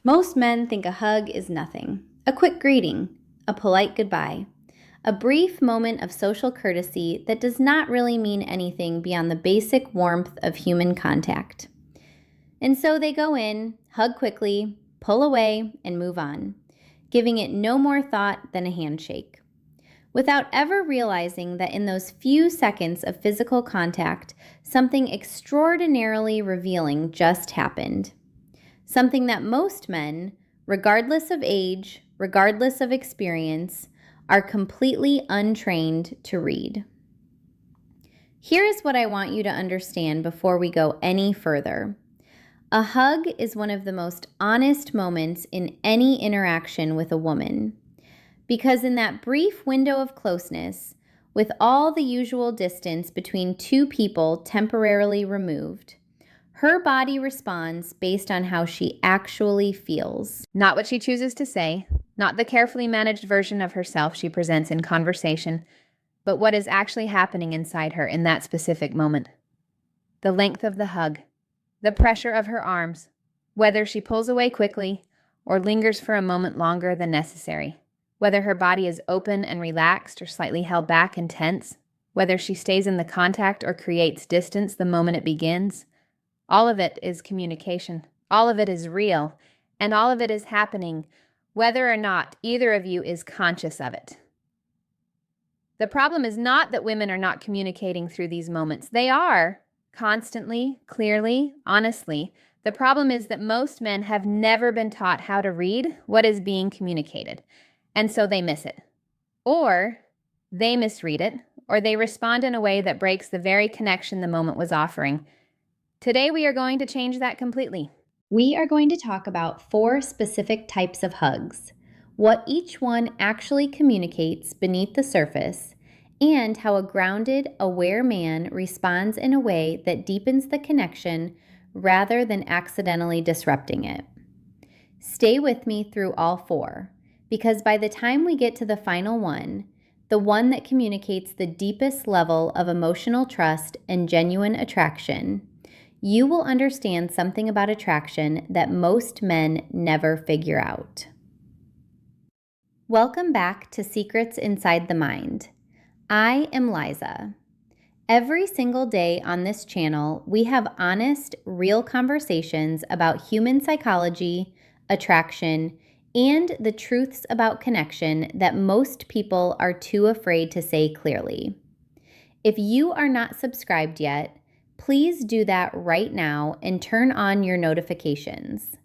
Most men think a hug is nothing. A quick greeting, a polite goodbye, a brief moment of social courtesy that does not really mean anything beyond the basic warmth of human contact. And so they go in, hug quickly, pull away, and move on, giving it no more thought than a handshake, without ever realizing that in those few seconds of physical contact, something extraordinarily revealing just happened. Something that most men, regardless of age, regardless of experience, are completely untrained to read. Here is what I want you to understand before we go any further. A hug is one of the most honest moments in any interaction with a woman, because in that brief window of closeness, with all the usual distance between two people temporarily removed, her body responds based on how she actually feels. Not what she chooses to say, not the carefully managed version of herself she presents in conversation, but what is actually happening inside her in that specific moment. The length of the hug, the pressure of her arms, whether she pulls away quickly or lingers for a moment longer than necessary, whether her body is open and relaxed or slightly held back and tense, whether she stays in the contact or creates distance the moment it begins. All of it is communication. All of it is real. And all of it is happening whether or not either of you is conscious of it. The problem is not that women are not communicating through these moments. They are, constantly, clearly, honestly. The problem is that most men have never been taught how to read what is being communicated, and so they miss it. Or they misread it, or they respond in a way that breaks the very connection the moment was offering. Today, we are going to change that completely. We are going to talk about 4 specific types of hugs, what each one actually communicates beneath the surface, and how a grounded, aware man responds in a way that deepens the connection rather than accidentally disrupting it. Stay with me through all 4, because by the time we get to the final one, the one that communicates the deepest level of emotional trust and genuine attraction, you will understand something about attraction that most men never figure out. Welcome back to Secrets Inside the Mind. I am Liza. Every single day on this channel, we have honest, real conversations about human psychology, attraction, and the truths about connection that most people are too afraid to say clearly. If you are not subscribed yet, please do that right now and turn on your notifications.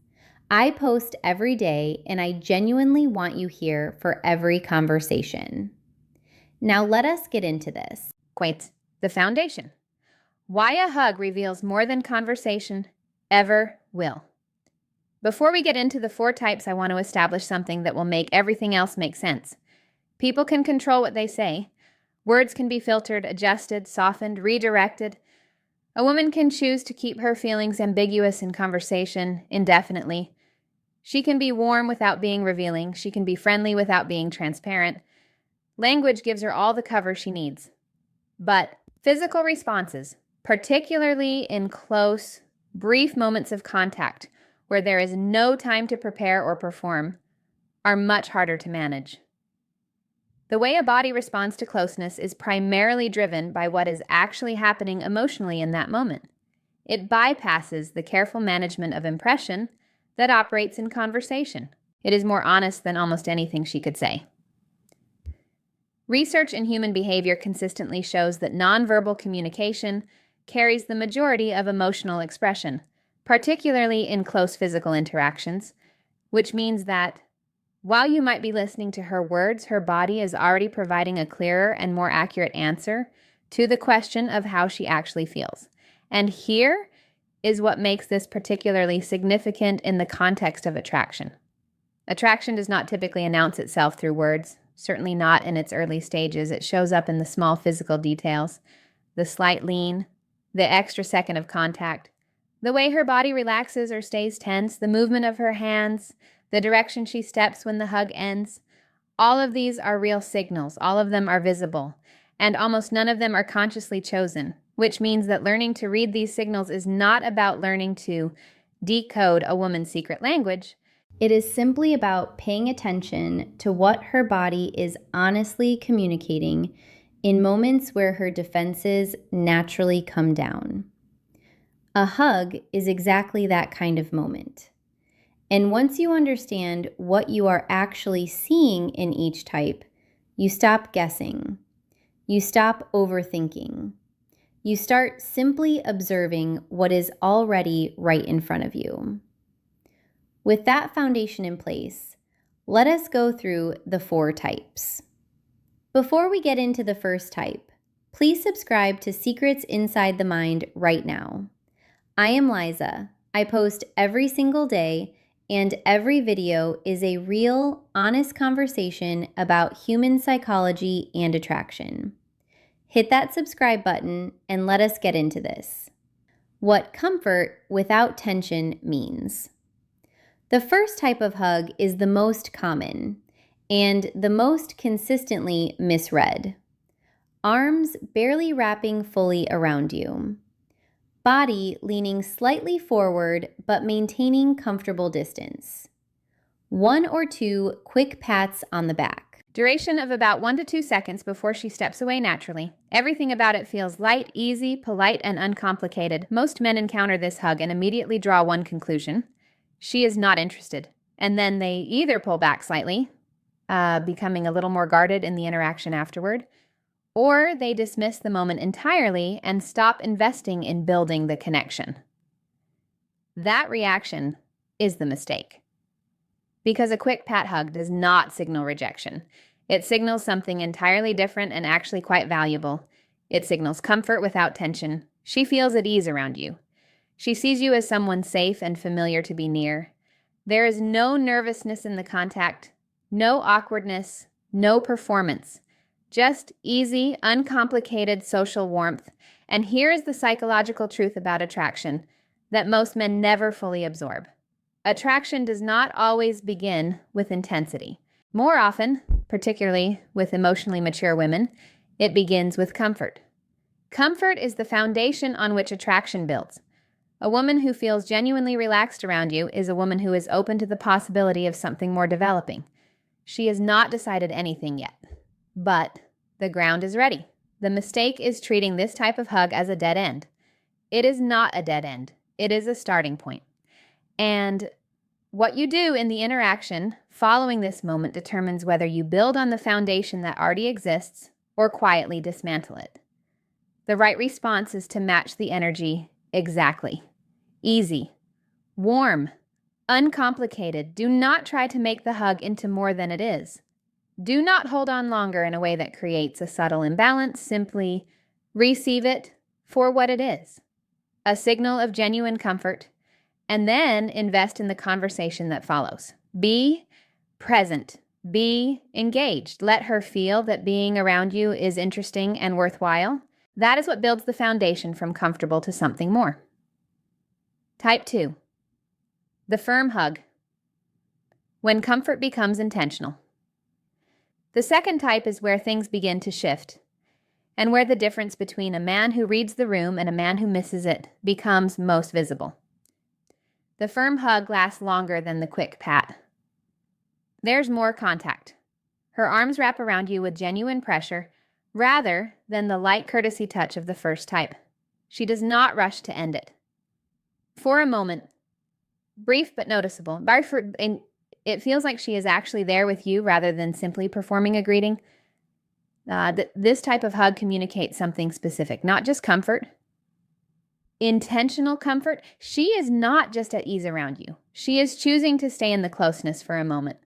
I post every day, and I genuinely want you here for every conversation. Now let us get into this. Wait, the foundation. Why a hug reveals more than conversation ever will. Before we get into the 4 types, I want to establish something that will make everything else make sense. People can control what they say. Words can be filtered, adjusted, softened, redirected. A woman can choose to keep her feelings ambiguous in conversation indefinitely. She can be warm without being revealing. She can be friendly without being transparent. Language gives her all the cover she needs. But physical responses, particularly in close, brief moments of contact where there is no time to prepare or perform, are much harder to manage. The way a body responds to closeness is primarily driven by what is actually happening emotionally in that moment. It bypasses the careful management of impression that operates in conversation. It is more honest than almost anything she could say. Research in human behavior consistently shows that nonverbal communication carries the majority of emotional expression, particularly in close physical interactions, which means that while you might be listening to her words, her body is already providing a clearer and more accurate answer to the question of how she actually feels. And here is what makes this particularly significant in the context of attraction. Attraction does not typically announce itself through words, certainly not in its early stages. It shows up in the small physical details, the slight lean, the extra second of contact, the way her body relaxes or stays tense, the movement of her hands, the direction she steps when the hug ends. All of these are real signals. All of them are visible, and almost none of them are consciously chosen, which means that learning to read these signals is not about learning to decode a woman's secret language. It is simply about paying attention to what her body is honestly communicating in moments where her defenses naturally come down. A hug is exactly that kind of moment. And once you understand what you are actually seeing in each type, you stop guessing. You stop overthinking. You start simply observing what is already right in front of you. With that foundation in place, let us go through the 4 types. Before we get into the first type, please subscribe to Secrets Inside the Mind right now. I am Liza. I post every single day, and every video is a real, honest conversation about human psychology and attraction. Hit that subscribe button and let us get into this. What comfort without tension means. The first type of hug is the most common and the most consistently misread. Arms barely wrapping fully around you. Body leaning slightly forward but maintaining comfortable distance. 1 or 2 quick pats on the back. Duration of about 1 to 2 seconds before she steps away naturally. Everything about it feels light, easy, polite, and uncomplicated. Most men encounter this hug and immediately draw one conclusion: she is not interested. And then they either pull back slightly, becoming a little more guarded in the interaction afterward, or they dismiss the moment entirely and stop investing in building the connection. That reaction is the mistake. Because a quick pat hug does not signal rejection. It signals something entirely different and actually quite valuable. It signals comfort without tension. She feels at ease around you. She sees you as someone safe and familiar to be near. There is no nervousness in the contact, no awkwardness, no performance. Just easy, uncomplicated social warmth. And here is the psychological truth about attraction that most men never fully absorb. Attraction does not always begin with intensity. More often, particularly with emotionally mature women, it begins with comfort. Comfort is the foundation on which attraction builds. A woman who feels genuinely relaxed around you is a woman who is open to the possibility of something more developing. She has not decided anything yet, but the ground is ready. The mistake is treating this type of hug as a dead end. It is not a dead end. It is a starting point. And what you do in the interaction following this moment determines whether you build on the foundation that already exists or quietly dismantle it. The right response is to match the energy exactly. Easy, warm, uncomplicated. Do not try to make the hug into more than it is. Do not hold on longer in a way that creates a subtle imbalance. Simply receive it for what it is, a signal of genuine comfort, and then invest in the conversation that follows. Be present. Be engaged. Let her feel that being around you is interesting and worthwhile. That is what builds the foundation from comfortable to something more. Type 2. The firm hug. When comfort becomes intentional. The second type is where things begin to shift, and where the difference between a man who reads the room and a man who misses it becomes most visible. The firm hug lasts longer than the quick pat. There's more contact. Her arms wrap around you with genuine pressure rather than the light courtesy touch of the first type. She does not rush to end it. For a moment, brief but noticeable, it feels like she is actually there with you rather than simply performing a greeting. This type of hug communicates something specific, not just comfort, intentional comfort. She is not just at ease around you. She is choosing to stay in the closeness for a moment.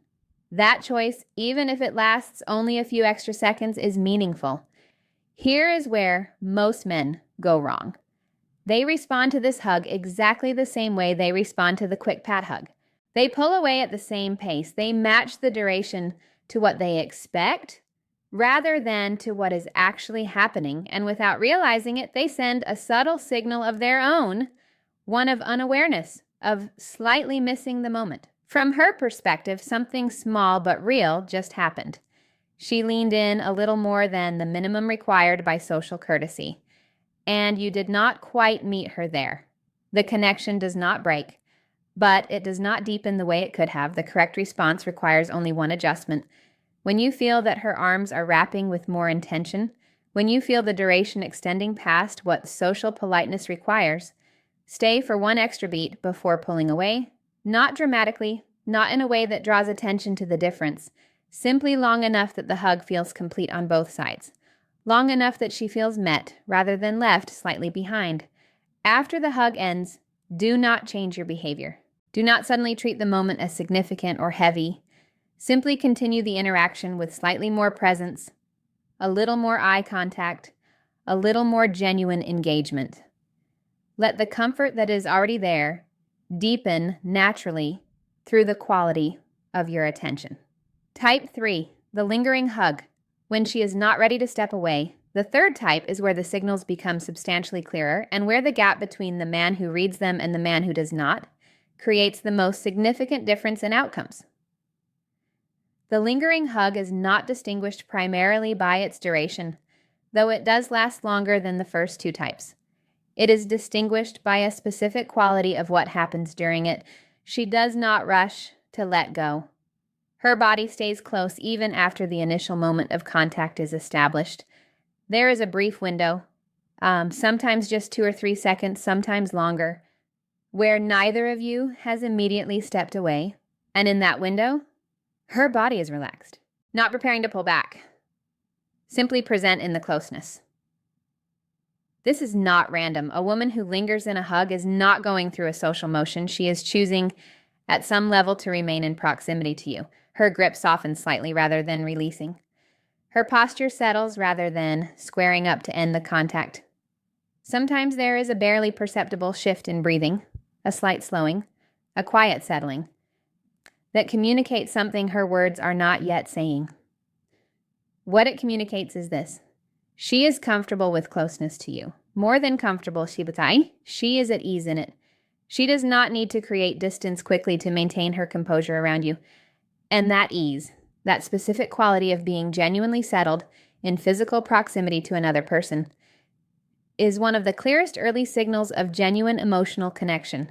That choice, even if it lasts only a few extra seconds, is meaningful. Here is where most men go wrong. They respond to this hug exactly the same way they respond to the quick pat hug. They pull away at the same pace. They match the duration to what they expect rather than to what is actually happening, and without realizing it, they send a subtle signal of their own, one of unawareness, of slightly missing the moment. From her perspective, something small but real just happened. She leaned in a little more than the minimum required by social courtesy, and you did not quite meet her there. The connection does not break, but it does not deepen the way it could have. The correct response requires only one adjustment. When you feel that her arms are wrapping with more intention, when you feel the duration extending past what social politeness requires, stay for one extra beat before pulling away, not dramatically, not in a way that draws attention to the difference, simply long enough that the hug feels complete on both sides, long enough that she feels met rather than left slightly behind. After the hug ends, do not change your behavior. Do not suddenly treat the moment as significant or heavy. Simply continue the interaction with slightly more presence, a little more eye contact, a little more genuine engagement. Let the comfort that is already there deepen naturally through the quality of your attention. Type 3, the lingering hug, when she is not ready to step away. The third type is where the signals become substantially clearer and where the gap between the man who reads them and the man who does not creates the most significant difference in outcomes. The lingering hug is not distinguished primarily by its duration, though it does last longer than the first two types. It is distinguished by a specific quality of what happens during it. She does not rush to let go. Her body stays close even after the initial moment of contact is established. There is a brief window, sometimes just 2 or 3 seconds, sometimes longer, where neither of you has immediately stepped away. And in that window, her body is relaxed, not preparing to pull back, simply present in the closeness. This is not random. A woman who lingers in a hug is not going through a social motion. She is choosing at some level to remain in proximity to you. Her grip softens slightly rather than releasing. Her posture settles rather than squaring up to end the contact. Sometimes there is a barely perceptible shift in breathing, a slight slowing, a quiet settling that communicates something her words are not yet saying. What it communicates is this: she is comfortable with closeness to you. More than comfortable, she is at ease in it. She does not need to create distance quickly to maintain her composure around you. And that ease, that specific quality of being genuinely settled in physical proximity to another person, is one of the clearest early signals of genuine emotional connection.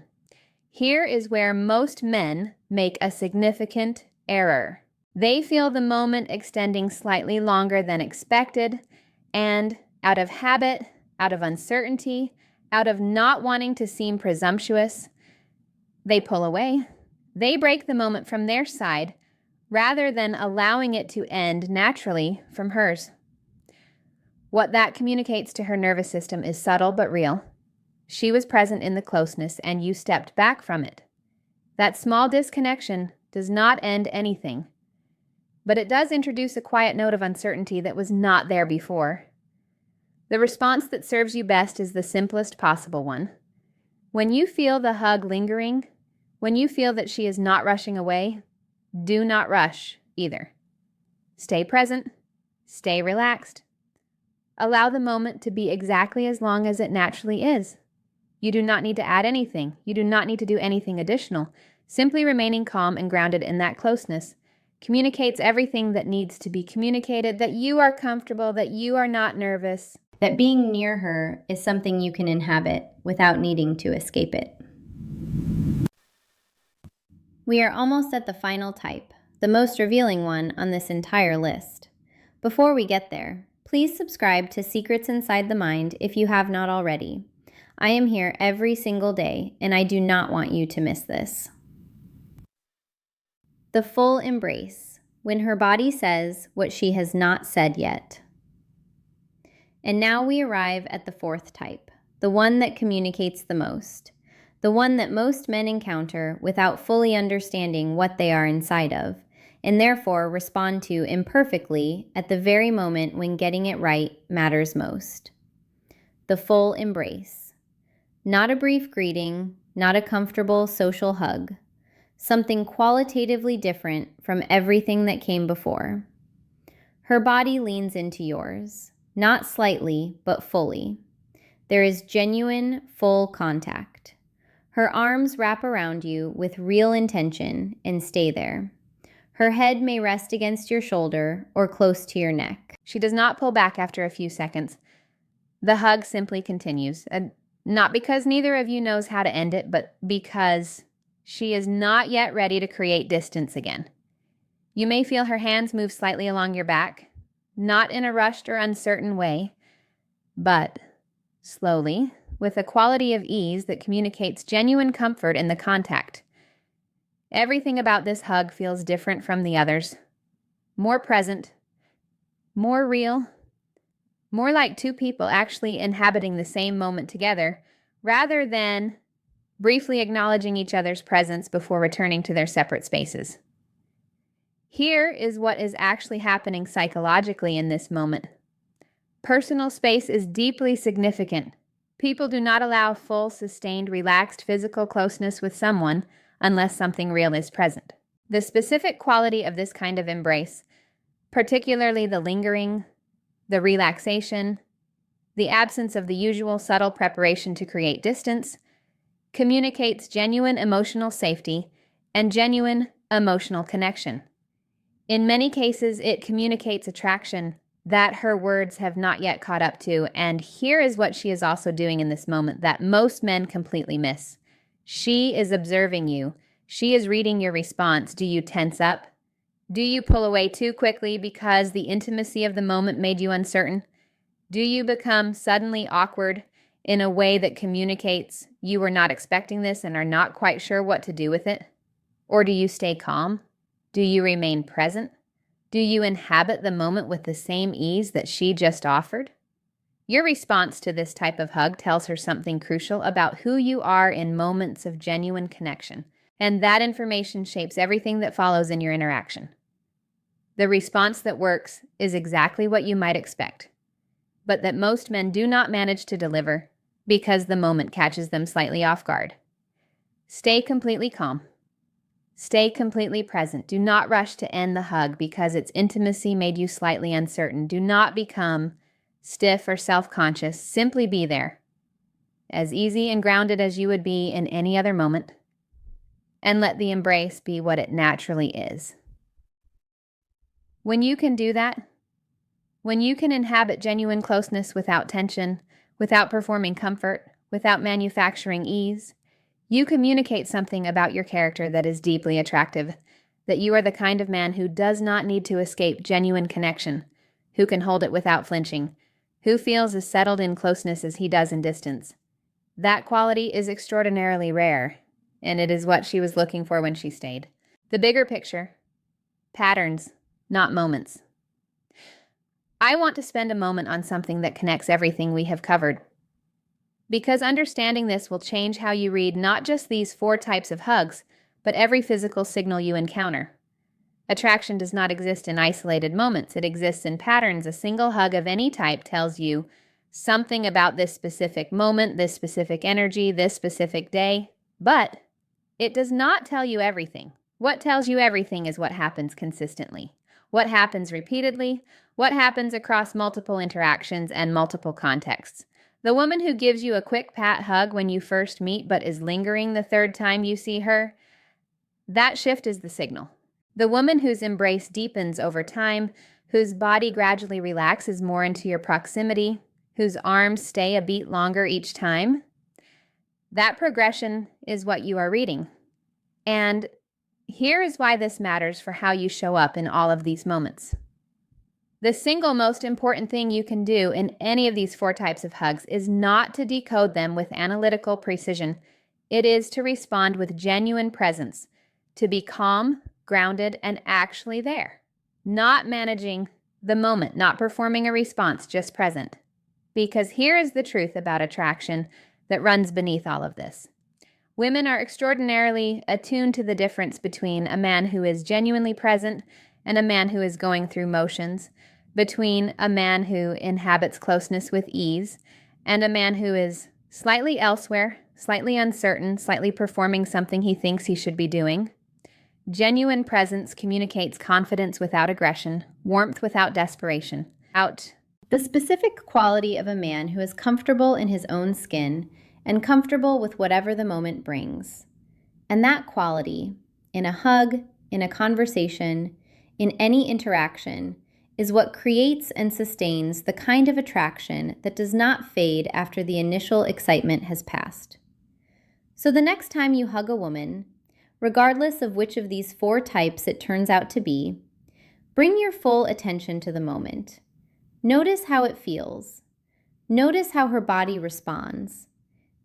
Here is where most men make a significant error. They feel the moment extending slightly longer than expected, and out of habit, out of uncertainty, out of not wanting to seem presumptuous, they pull away. They break the moment from their side rather than allowing it to end naturally from hers. What that communicates to her nervous system is subtle but real. She was present in the closeness, and you stepped back from it. That small disconnection does not end anything, but it does introduce a quiet note of uncertainty that was not there before. The response that serves you best is the simplest possible one. When you feel the hug lingering, when you feel that she is not rushing away, do not rush either. Stay present, stay relaxed. Allow the moment to be exactly as long as it naturally is. You do not need to add anything. You do not need to do anything additional. Simply remaining calm and grounded in that closeness communicates everything that needs to be communicated, that you are comfortable, that you are not nervous, that being near her is something you can inhabit without needing to escape it. We are almost at the final type, the most revealing one on this entire list. Before we get there, please subscribe to Secrets Inside the Mind if you have not already. I am here every single day, and I do not want you to miss this. The full embrace, when her body says what she has not said yet. And now we arrive at the fourth type, the one that communicates the most, the one that most men encounter without fully understanding what they are inside of, and therefore respond to imperfectly at the very moment when getting it right matters most. The full embrace. Not a brief greeting, not a comfortable social hug. Something qualitatively different from everything that came before. Her body leans into yours, not slightly, but fully. There is genuine, full contact. Her arms wrap around you with real intention and stay there. Her head may rest against your shoulder or close to your neck. She does not pull back after a few seconds. The hug simply continues, not because neither of you knows how to end it, but because She is not yet ready to create distance again. You may feel her hands move slightly along your back, not in a rushed or uncertain way, but slowly, with a quality of ease that communicates genuine comfort in the contact. Everything about this hug feels different from the others, more present, more real, more like two people actually inhabiting the same moment together, rather than briefly acknowledging each other's presence before returning to their separate spaces. Here is what is actually happening psychologically in this moment. Personal space is deeply significant. People do not allow full, sustained, relaxed physical closeness with someone unless something real is present. The specific quality of this kind of embrace, particularly the lingering, the relaxation, the absence of the usual subtle preparation to create distance, communicates genuine emotional safety and genuine emotional connection. In many cases, it communicates attraction that her words have not yet caught up to, and here is what she is also doing in this moment that most men completely miss. She is observing you. She is reading your response. Do you tense up? Do you pull away too quickly because the intimacy of the moment made you uncertain? Do you become suddenly awkward in a way that communicates you were not expecting this and are not quite sure what to do with it? Or do you stay calm? Do you remain present? Do you inhabit the moment with the same ease that she just offered? Your response to this type of hug tells her something crucial about who you are in moments of genuine connection, and that information shapes everything that follows in your interaction. The response that works is exactly what you might expect, but that most men do not manage to deliver because the moment catches them slightly off guard. Stay completely calm. Stay completely present. Do not rush to end the hug because its intimacy made you slightly uncertain. Do not become stiff or self-conscious. Simply be there, as easy and grounded as you would be in any other moment, and let the embrace be what it naturally is. When you can do that, when you can inhabit genuine closeness without tension, without performing comfort, without manufacturing ease, you communicate something about your character that is deeply attractive, that you are the kind of man who does not need to escape genuine connection, who can hold it without flinching, who feels as settled in closeness as he does in distance. That quality is extraordinarily rare, and it is what she was looking for when she stayed. The bigger picture, patterns, not moments. I want to spend a moment on something that connects everything we have covered, because understanding this will change how you read not just these 4 types of hugs, but every physical signal you encounter. Attraction does not exist in isolated moments. It exists in patterns. A single hug of any type tells you something about this specific moment, this specific energy, this specific day, but it does not tell you everything. What tells you everything is what happens consistently, what happens repeatedly, what happens across multiple interactions and multiple contexts. The woman who gives you a quick pat hug when you first meet but is lingering the 3rd time you see her, that shift is the signal. The woman whose embrace deepens over time, whose body gradually relaxes more into your proximity, whose arms stay a beat longer each time, that progression is what you are reading. And here is why this matters for how you show up in all of these moments. The single most important thing you can do in any of these 4 types of hugs is not to decode them with analytical precision. It is to respond with genuine presence, to be calm, grounded, and actually there. Not managing the moment, not performing a response, just present. Because here is the truth about attraction that runs beneath all of this. Women are extraordinarily attuned to the difference between a man who is genuinely present and a man who is going through motions, between a man who inhabits closeness with ease and a man who is slightly elsewhere, slightly uncertain, slightly performing something he thinks he should be doing. Genuine presence communicates confidence without aggression, warmth without desperation. The specific quality of a man who is comfortable in his own skin and comfortable with whatever the moment brings. And that quality, in a hug, in a conversation, in any interaction, is what creates and sustains the kind of attraction that does not fade after the initial excitement has passed. So the next time you hug a woman, regardless of which of these 4 types it turns out to be, bring your full attention to the moment. Notice how it feels. Notice how her body responds.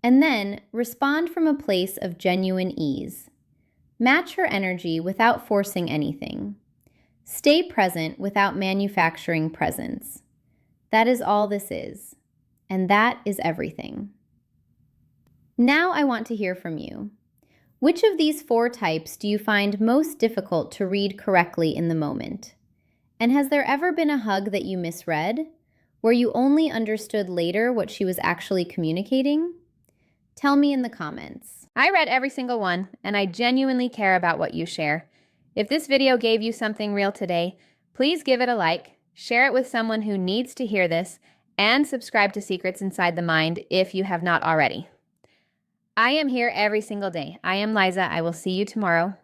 And then respond from a place of genuine ease. Match her energy without forcing anything. Stay present without manufacturing presence. That is all this is. And that is everything. Now I want to hear from you. Which of these 4 types do you find most difficult to read correctly in the moment? And has there ever been a hug that you misread, where you only understood later what she was actually communicating? Tell me in the comments. I read every single one, and I genuinely care about what you share. If this video gave you something real today, please give it a like, share it with someone who needs to hear this, and subscribe to Secrets Inside the Mind if you have not already. I am here every single day. I am Liza. I will see you tomorrow.